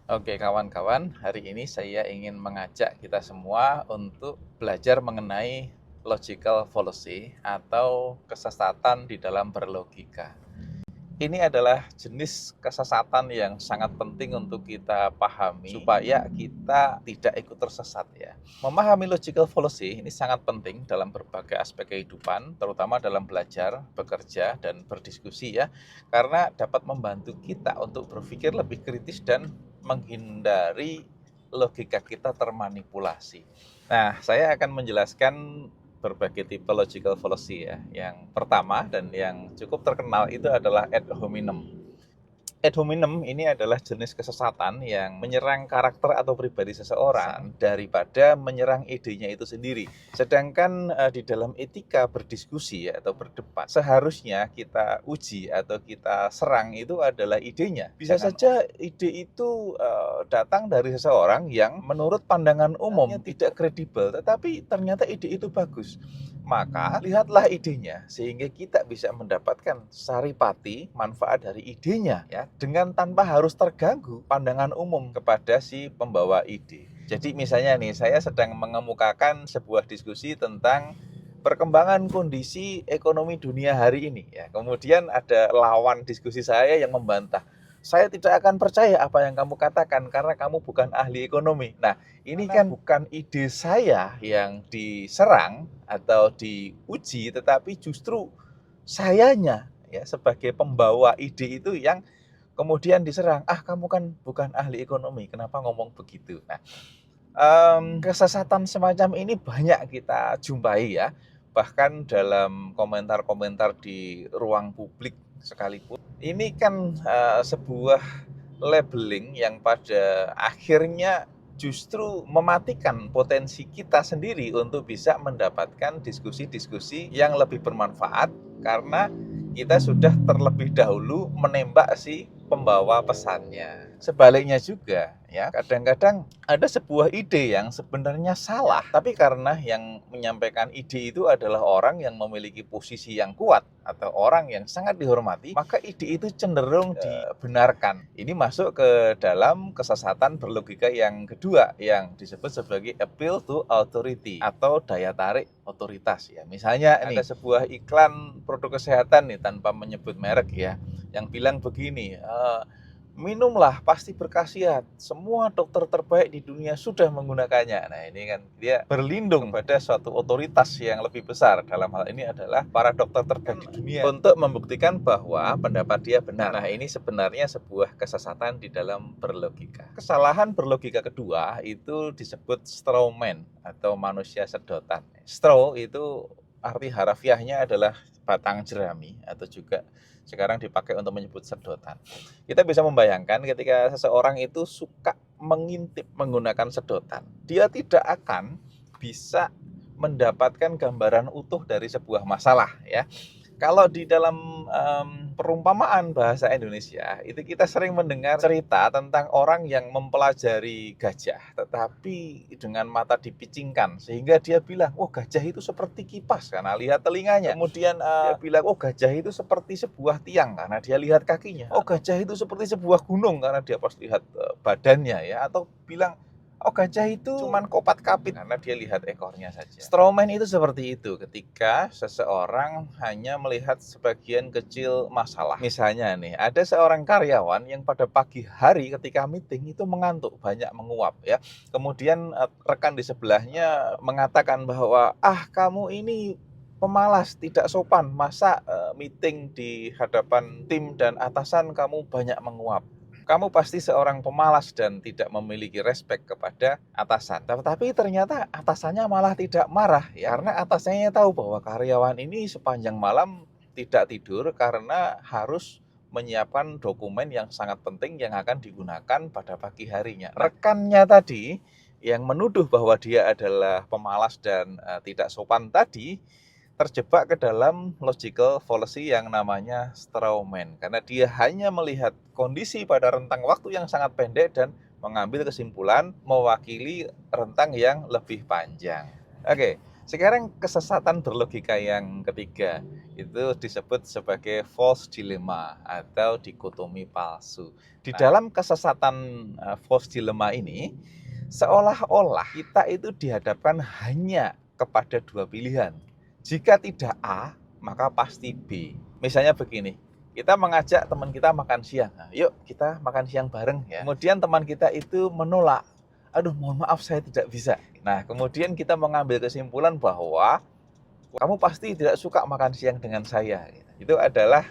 Oke, kawan-kawan, hari ini saya ingin mengajak kita semua untuk belajar mengenai logical fallacy atau kesesatan di dalam berlogika. Ini adalah jenis kesesatan yang sangat penting untuk kita pahami supaya kita tidak ikut tersesat ya. Memahami logical fallacy ini sangat penting dalam berbagai aspek kehidupan, terutama dalam belajar, bekerja, dan berdiskusi ya. Karena dapat membantu kita untuk berpikir lebih kritis dan menghindari logika kita termanipulasi. Nah, saya akan menjelaskan berbagai tipe logical fallacy ya. Yang pertama dan yang cukup terkenal itu adalah ad hominem. Ad hominem ini adalah jenis kesesatan yang menyerang karakter atau pribadi seseorang daripada menyerang idenya itu sendiri. Sedangkan di dalam etika berdiskusi atau berdebat, seharusnya kita uji atau kita serang itu adalah idenya. Bisa saja ide itu datang dari seseorang yang menurut pandangan umum tidak kredibel, tetapi ternyata ide itu bagus. Maka lihatlah idenya sehingga kita bisa mendapatkan saripati manfaat dari idenya ya, dengan tanpa harus terganggu pandangan umum kepada si pembawa ide. Jadi misalnya nih, saya sedang mengemukakan sebuah diskusi tentang perkembangan kondisi ekonomi dunia hari ini ya. Kemudian ada lawan diskusi saya yang membantah. Saya tidak akan percaya apa yang kamu katakan karena kamu bukan ahli ekonomi. Nah, ini kan bukan ide saya yang diserang atau diuji, tetapi justru sayanya ya sebagai pembawa ide itu yang kemudian diserang. Ah, kamu kan bukan ahli ekonomi, kenapa ngomong begitu? Nah, kesesatan semacam ini banyak kita jumpai ya, bahkan dalam komentar-komentar di ruang publik sekalipun. Ini kan sebuah labeling yang pada akhirnya justru mematikan potensi kita sendiri untuk bisa mendapatkan diskusi-diskusi yang lebih bermanfaat karena kita sudah terlebih dahulu menembak si pembawa pesannya. Sebaliknya juga ya, kadang-kadang ada sebuah ide yang sebenarnya salah, tapi karena yang menyampaikan ide itu adalah orang yang memiliki posisi yang kuat atau orang yang sangat dihormati, maka ide itu cenderung dibenarkan. Ini masuk ke dalam kesesatan berlogika yang kedua yang disebut sebagai appeal to authority atau daya tarik otoritas ya. Misalnya ada sebuah iklan produk kesehatan nih tanpa menyebut merek ya, yang bilang begini, minumlah pasti berkhasiat. Semua dokter terbaik di dunia sudah menggunakannya. Nah, ini kan dia berlindung pada suatu otoritas yang lebih besar. Dalam hal ini adalah para dokter terbaik di dunia untuk membuktikan bahwa pendapat dia benar. Nah, ini sebenarnya sebuah kesesatan di dalam berlogika. Kesalahan berlogika kedua itu disebut straw man atau manusia sedotan. Straw itu arti harafiahnya adalah batang jerami atau juga sekarang dipakai untuk menyebut sedotan. Kita bisa membayangkan ketika seseorang itu suka mengintip menggunakan sedotan, dia tidak akan bisa mendapatkan gambaran utuh dari sebuah masalah ya. Kalau di dalam perumpamaan bahasa Indonesia itu kita sering mendengar cerita tentang orang yang mempelajari gajah tetapi dengan mata dipicingkan sehingga dia bilang, oh gajah itu seperti kipas karena lihat telinganya. Kemudian dia bilang, oh gajah itu seperti sebuah tiang karena dia lihat kakinya. Oh gajah itu seperti sebuah gunung karena dia pas lihat badannya ya. Atau bilang, oh gajah itu cuman kopat kapit karena dia lihat ekornya saja. Strawman itu seperti itu ketika seseorang hanya melihat sebagian kecil masalah. Misalnya nih, ada seorang karyawan yang pada pagi hari ketika meeting itu mengantuk, banyak menguap ya. Kemudian rekan di sebelahnya mengatakan bahwa, ah kamu ini pemalas, tidak sopan, masa meeting di hadapan tim dan atasan kamu banyak menguap. Kamu pasti seorang pemalas dan tidak memiliki respek kepada atasan. Tetapi ternyata atasannya malah tidak marah ya, karena atasannya tahu bahwa karyawan ini sepanjang malam tidak tidur karena harus menyiapkan dokumen yang sangat penting yang akan digunakan pada pagi harinya. Rekannya tadi yang menuduh bahwa dia adalah pemalas dan tidak sopan tadi terjebak ke dalam logical fallacy yang namanya straw man karena dia hanya melihat kondisi pada rentang waktu yang sangat pendek dan mengambil kesimpulan mewakili rentang yang lebih panjang. Oke, Sekarang kesesatan berlogika yang ketiga itu disebut sebagai false dilemma atau dikotomi palsu. Di dalam kesesatan false dilemma ini, seolah-olah kita itu dihadapkan hanya kepada dua pilihan. Jika tidak A, maka pasti B. Misalnya begini, kita mengajak teman kita makan siang. Nah, yuk kita makan siang bareng ya. Kemudian teman kita itu menolak. Aduh, mohon maaf saya tidak bisa. Nah, kemudian kita mengambil kesimpulan bahwa kamu pasti tidak suka makan siang dengan saya. Itu adalah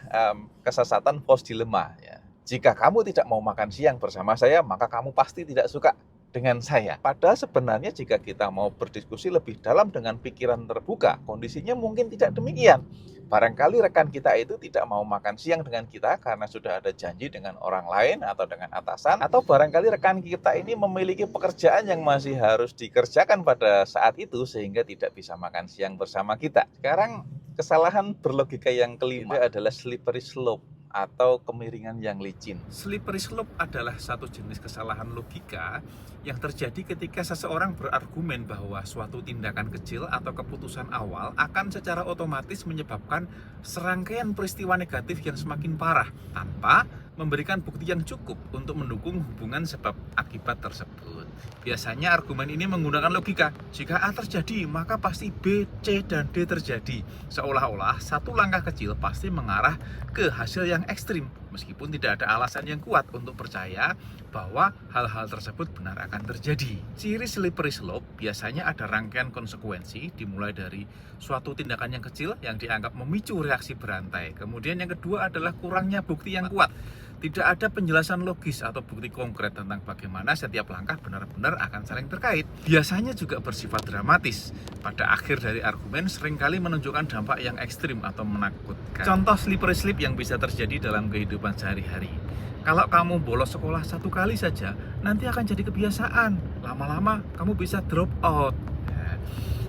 kesesatan false dilemma. Ya. Jika kamu tidak mau makan siang bersama saya, maka kamu pasti tidak suka dengan saya. Padahal sebenarnya jika kita mau berdiskusi lebih dalam dengan pikiran terbuka, kondisinya mungkin tidak demikian. Barangkali rekan kita itu tidak mau makan siang dengan kita karena sudah ada janji dengan orang lain atau dengan atasan, atau barangkali rekan kita ini memiliki pekerjaan yang masih harus dikerjakan pada saat itu sehingga tidak bisa makan siang bersama kita. Sekarang kesalahan berlogika yang kelima adalah slippery slope atau kemiringan yang licin. Slippery slope adalah satu jenis kesalahan logika yang terjadi ketika seseorang berargumen bahwa suatu tindakan kecil atau keputusan awal akan secara otomatis menyebabkan serangkaian peristiwa negatif yang semakin parah tanpa memberikan bukti yang cukup untuk mendukung hubungan sebab akibat tersebut. Biasanya argumen ini menggunakan logika. Jika A terjadi, maka pasti B, C, dan D terjadi. Seolah-olah satu langkah kecil pasti mengarah ke hasil yang ekstrim, meskipun tidak ada alasan yang kuat untuk percaya bahwa hal-hal tersebut benar akan terjadi. Ciri slippery slope biasanya ada rangkaian konsekuensi, dimulai dari suatu tindakan yang kecil yang dianggap memicu reaksi berantai. Kemudian yang kedua adalah kurangnya bukti yang kuat. Tidak ada penjelasan logis atau bukti konkret tentang bagaimana setiap langkah benar-benar akan saling terkait. Biasanya juga bersifat dramatis. Pada akhir dari argumen seringkali menunjukkan dampak yang ekstrim atau menakutkan. Contoh slippery slope yang bisa terjadi dalam kehidupan sehari-hari. Kalau kamu bolos sekolah satu kali saja, nanti akan jadi kebiasaan. Lama-lama kamu bisa drop out.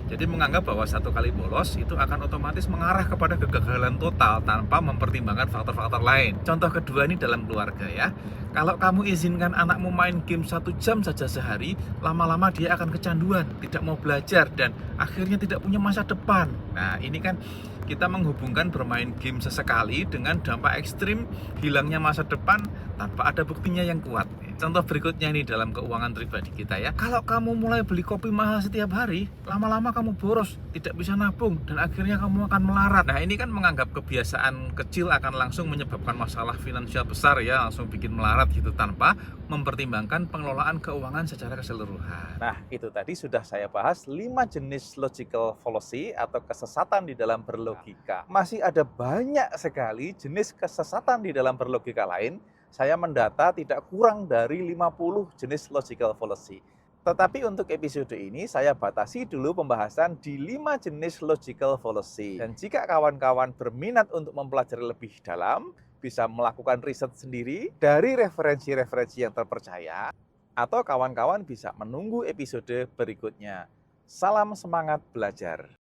Jadi menganggap bahwa satu kali bolos itu akan otomatis mengarah kepada kegagalan total tanpa mempertimbangkan faktor-faktor lain. Contoh kedua ini dalam keluarga ya. Kalau kamu izinkan anakmu main game 1 jam saja sehari, lama-lama dia akan kecanduan, tidak mau belajar dan akhirnya tidak punya masa depan. Nah ini kan kita menghubungkan bermain game sesekali dengan dampak ekstrim hilangnya masa depan tanpa ada buktinya yang kuat. Contoh berikutnya nih dalam keuangan pribadi kita ya. Kalau kamu mulai beli kopi mahal setiap hari, lama-lama kamu boros, tidak bisa nabung, dan akhirnya kamu akan melarat. Nah ini kan menganggap kebiasaan kecil akan langsung menyebabkan masalah finansial besar ya, langsung bikin melarat gitu tanpa mempertimbangkan pengelolaan keuangan secara keseluruhan. Nah itu tadi sudah saya bahas 5 jenis logical fallacy atau kesesatan di dalam berlogika. Masih ada banyak sekali jenis kesesatan di dalam berlogika lain. Saya mendata tidak kurang dari 50 jenis logical fallacy. Tetapi untuk episode ini saya batasi dulu pembahasan di 5 jenis logical fallacy. Dan jika kawan-kawan berminat untuk mempelajari lebih dalam, bisa melakukan riset sendiri dari referensi-referensi yang terpercaya, atau kawan-kawan bisa menunggu episode berikutnya. Salam semangat belajar.